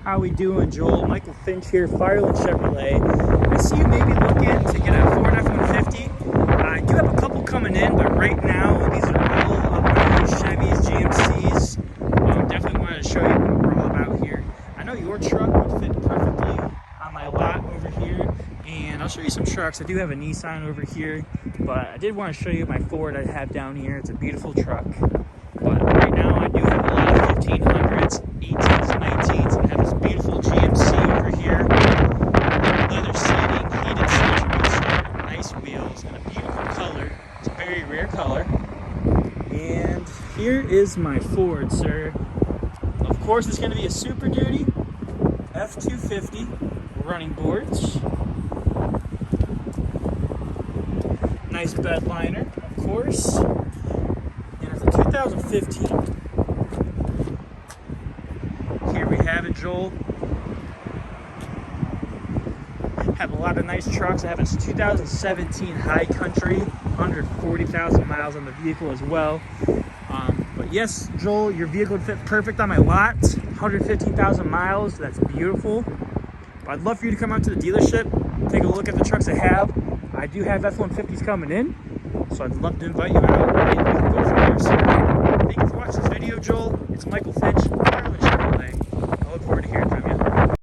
How we doing, Joel? Michael Finch here, Fireland Chevrolet. I see you maybe looking to get a Ford F-150. I do have a couple coming in, but right now these are all of my Chevys, GMCs. Definitely wanted to show you what we're all about here. I know your truck would fit perfectly on my lot over here, and I'll show you some trucks. I do have a Nissan over here, but I did want to show you my Ford I have down here. It's a beautiful truck. But right now I do have a lot of 1500s, 18s, and 19s. I have this beautiful GMC over here. Leather seating, heated seats, nice wheels, and a beautiful color. It's a very rare color. And here is my Ford, sir. Of course, it's going to be a Super Duty F-250 running boards. Nice bed liner, of course. 2015. Here we have it, Joel. Have a lot of nice trucks. I have a 2017 High Country, under 40,000 miles on the vehicle as well. But yes, Joel, your vehicle would fit perfect on my lot. 115,000 miles. That's beautiful. But I'd love for you to come out to the dealership, take a look at the trucks I have. I do have F-150s coming in, so I'd love to invite you out and we can go from there. So, thank you for watching this video, Joel. It's Michael Finch.